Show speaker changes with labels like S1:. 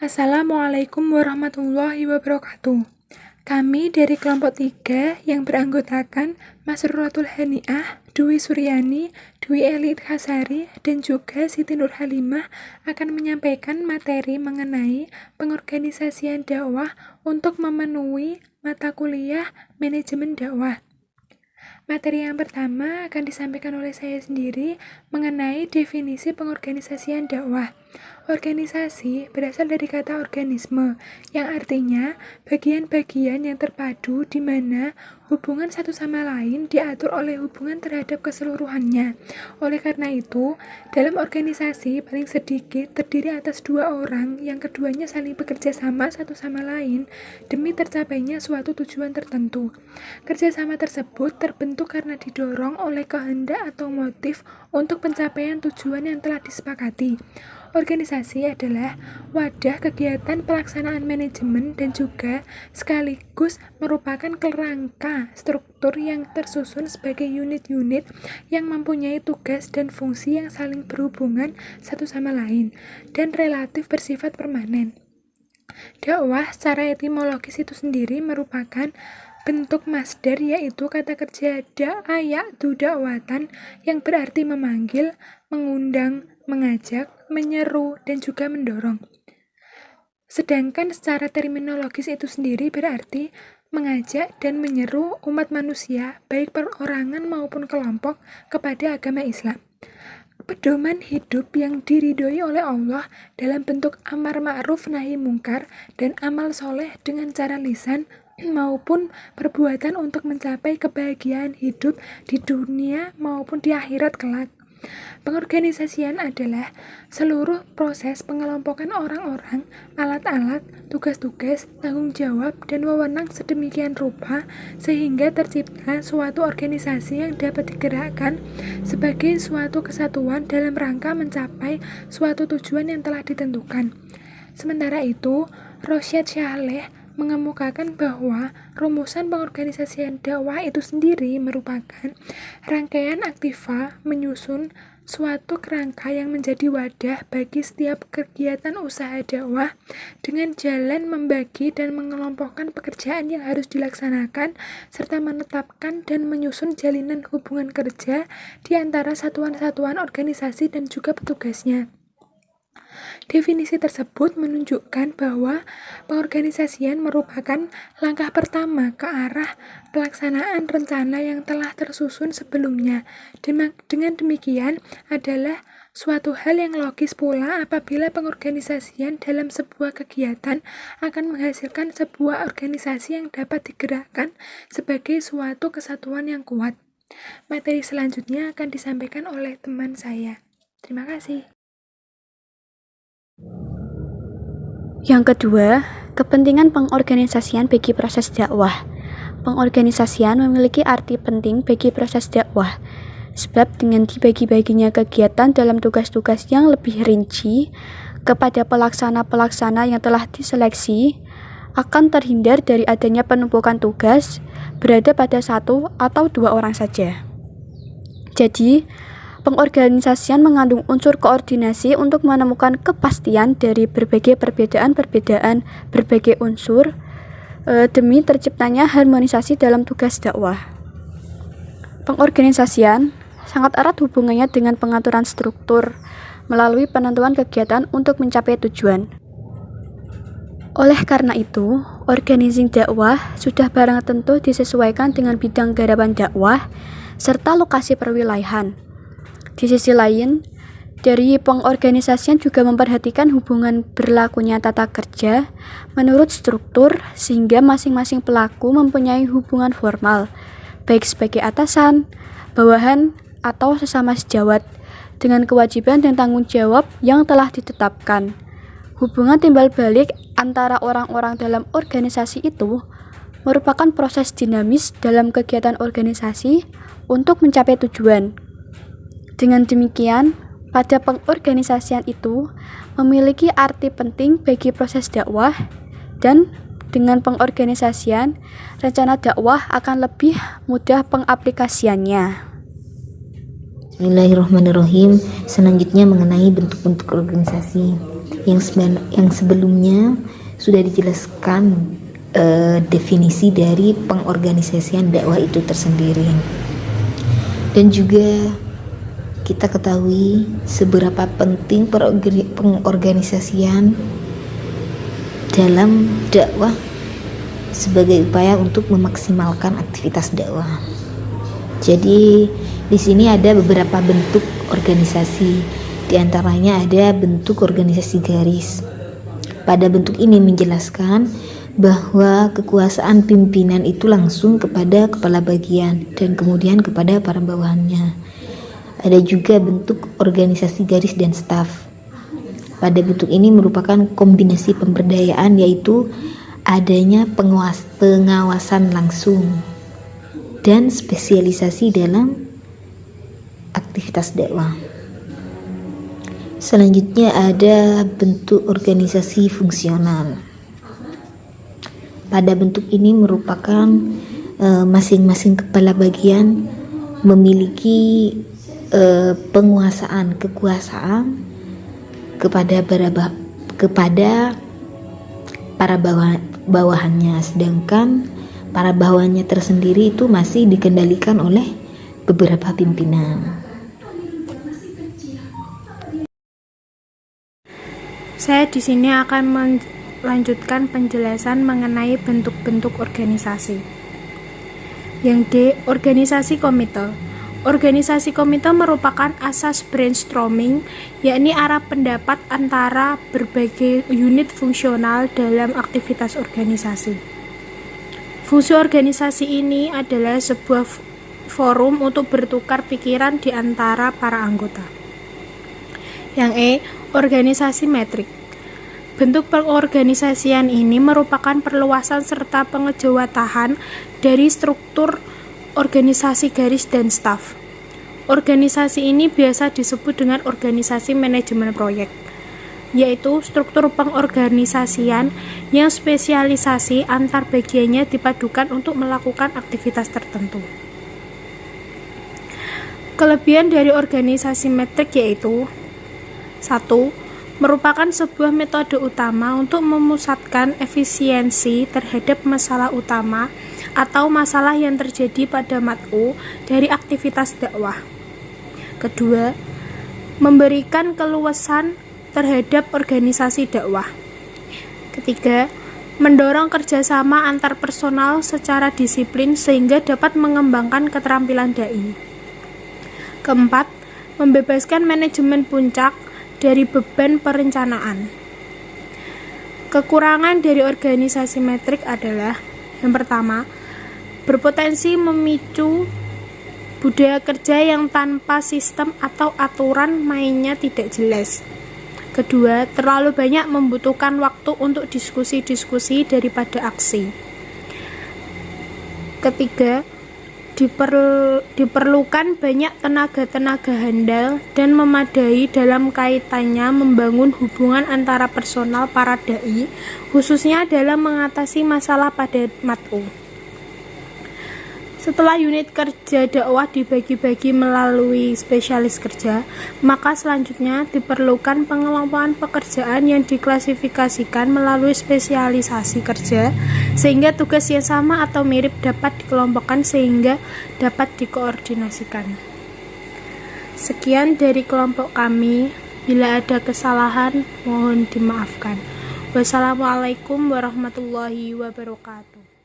S1: Assalamualaikum warahmatullahi wabarakatuh. Kami dari kelompok 3 yang beranggotakan Masruratul Haniah, Dwi Suryani, Dwi Eli Khasari, dan juga Siti Nur Halimah akan menyampaikan materi mengenai pengorganisasian dakwah untuk memenuhi mata kuliah manajemen dakwah. Materi yang pertama akan disampaikan oleh saya sendiri mengenai definisi pengorganisasian dakwah. Organisasi berasal dari kata organisme, yang artinya bagian-bagian yang terpadu di mana hubungan satu sama lain diatur oleh hubungan terhadap keseluruhannya. Oleh karena itu, dalam organisasi paling sedikit terdiri atas 2 orang yang keduanya saling bekerja sama satu sama lain demi tercapainya suatu tujuan tertentu. Kerjasama tersebut terbentuk karena didorong oleh kehendak atau motif untuk pencapaian tujuan yang telah disepakati. Organisasi adalah wadah kegiatan pelaksanaan manajemen dan juga sekaligus merupakan kerangka struktur yang tersusun sebagai unit-unit yang mempunyai tugas dan fungsi yang saling berhubungan satu sama lain dan relatif bersifat permanen. Dakwah secara etimologis itu sendiri merupakan bentuk masdar, yaitu kata kerja da'a ya'du da'watan yang berarti memanggil, mengundang, mengajak, menyeru, dan juga mendorong. Sedangkan secara terminologis itu sendiri berarti mengajak dan menyeru umat manusia, baik perorangan maupun kelompok, kepada agama Islam. Pedoman hidup yang diridhoi oleh Allah dalam bentuk amar ma'ruf nahi mungkar dan amal soleh dengan cara lisan maupun perbuatan untuk mencapai kebahagiaan hidup di dunia maupun di akhirat kelak. Pengorganisasian adalah seluruh proses pengelompokan orang-orang, alat-alat, tugas-tugas, tanggung jawab, dan wewenang sedemikian rupa sehingga tercipta suatu organisasi yang dapat digerakkan sebagai suatu kesatuan dalam rangka mencapai suatu tujuan yang telah ditentukan. Sementara itu, Rosyad Shaleh mengemukakan bahwa rumusan pengorganisasian dakwah itu sendiri merupakan rangkaian aktiva menyusun suatu kerangka yang menjadi wadah bagi setiap kegiatan usaha dakwah dengan jalan membagi dan mengelompokkan pekerjaan yang harus dilaksanakan serta menetapkan dan menyusun jalinan hubungan kerja di antara satuan-satuan organisasi dan juga petugasnya. Definisi tersebut menunjukkan bahwa pengorganisasian merupakan langkah pertama ke arah pelaksanaan rencana yang telah tersusun sebelumnya. Dengan demikian adalah suatu hal yang logis pula apabila pengorganisasian dalam sebuah kegiatan akan menghasilkan sebuah organisasi yang dapat digerakkan sebagai suatu kesatuan yang kuat. Materi selanjutnya akan disampaikan oleh teman saya. Terima kasih.
S2: Yang kedua, kepentingan pengorganisasian bagi proses dakwah. Pengorganisasian memiliki arti penting bagi proses dakwah, sebab dengan dibagi-baginya kegiatan dalam tugas-tugas yang lebih rinci kepada pelaksana-pelaksana yang telah diseleksi, akan terhindar dari adanya penumpukan tugas berada pada 1 atau 2 orang saja. Jadi, pengorganisasian mengandung unsur koordinasi untuk menemukan kepastian dari berbagai perbedaan berbagai unsur demi terciptanya harmonisasi dalam tugas dakwah. Pengorganisasian sangat erat hubungannya dengan pengaturan struktur melalui penentuan kegiatan untuk mencapai tujuan. Oleh karena itu, organizing dakwah sudah barang tentu disesuaikan dengan bidang garapan dakwah serta lokasi perwilayahan. Di sisi lain, dari pengorganisasian juga memperhatikan hubungan berlakunya tata kerja menurut struktur sehingga masing-masing pelaku mempunyai hubungan formal, baik sebagai atasan, bawahan, atau sesama sejawat, dengan kewajiban dan tanggung jawab yang telah ditetapkan. Hubungan timbal balik antara orang-orang dalam organisasi itu merupakan proses dinamis dalam kegiatan organisasi untuk mencapai tujuan. Dengan demikian, pada pengorganisasian itu memiliki arti penting bagi proses dakwah dan dengan pengorganisasian, rencana dakwah akan lebih mudah pengaplikasiannya.
S3: Bismillahirrahmanirrahim. Selanjutnya mengenai bentuk-bentuk organisasi. yang sebelumnya sudah dijelaskan definisi dari pengorganisasian dakwah itu tersendiri. Dan juga kita ketahui seberapa penting pengorganisasian dalam dakwah sebagai upaya untuk memaksimalkan aktivitas dakwah. Jadi di sini ada beberapa bentuk organisasi, di antaranya ada bentuk organisasi garis. Pada bentuk ini menjelaskan bahwa kekuasaan pimpinan itu langsung kepada kepala bagian dan kemudian kepada para bawahannya. Ada juga bentuk organisasi garis dan staf. Pada bentuk ini merupakan kombinasi pemberdayaan, yaitu adanya pengawasan langsung dan spesialisasi dalam aktivitas dakwah. Selanjutnya ada bentuk organisasi fungsional. Pada bentuk ini merupakan masing-masing kepala bagian memiliki kekuasaan kepada para bawahannya, sedangkan para bawahannya tersendiri itu masih dikendalikan oleh beberapa pimpinan.
S4: Saya di sini akan melanjutkan penjelasan mengenai bentuk-bentuk organisasi. Yang D, organisasi komite. Organisasi komite merupakan asas brainstorming, yakni arah pendapat antara berbagai unit fungsional dalam aktivitas organisasi. Fungsi organisasi ini adalah sebuah forum untuk bertukar pikiran di antara para anggota. Yang E, organisasi metrik. Bentuk pengorganisasian ini merupakan perluasan serta pengejawatahan dari struktur organisasi garis dan staf. Organisasi ini biasa disebut dengan organisasi manajemen proyek, yaitu struktur pengorganisasian yang spesialisasi antar bagiannya dipadukan untuk melakukan aktivitas tertentu. Kelebihan dari organisasi metrik yaitu 1. Merupakan sebuah metode utama untuk memusatkan efisiensi terhadap masalah utama atau masalah yang terjadi pada mat'u dari aktivitas dakwah. Kedua, memberikan keluasan terhadap organisasi dakwah. Ketiga, mendorong kerjasama antar personal secara disiplin sehingga dapat mengembangkan keterampilan dai. Keempat, membebaskan manajemen puncak dari beban perencanaan. Kekurangan dari organisasi metrik adalah yang pertama, berpotensi memicu budaya kerja yang tanpa sistem atau aturan mainnya tidak jelas. Kedua, terlalu banyak membutuhkan waktu untuk diskusi-diskusi daripada aksi. Ketiga, diperlukan banyak tenaga handal dan memadai dalam kaitannya membangun hubungan antara personal para dai, khususnya dalam mengatasi masalah pada mat'u. Setelah unit kerja dakwah dibagi-bagi melalui spesialis kerja, maka selanjutnya diperlukan pengelompokan pekerjaan yang diklasifikasikan melalui spesialisasi kerja, sehingga tugas yang sama atau mirip dapat dikelompokkan sehingga dapat dikoordinasikan. Sekian dari kelompok kami. Bila ada kesalahan, mohon dimaafkan. Wassalamualaikum warahmatullahi wabarakatuh.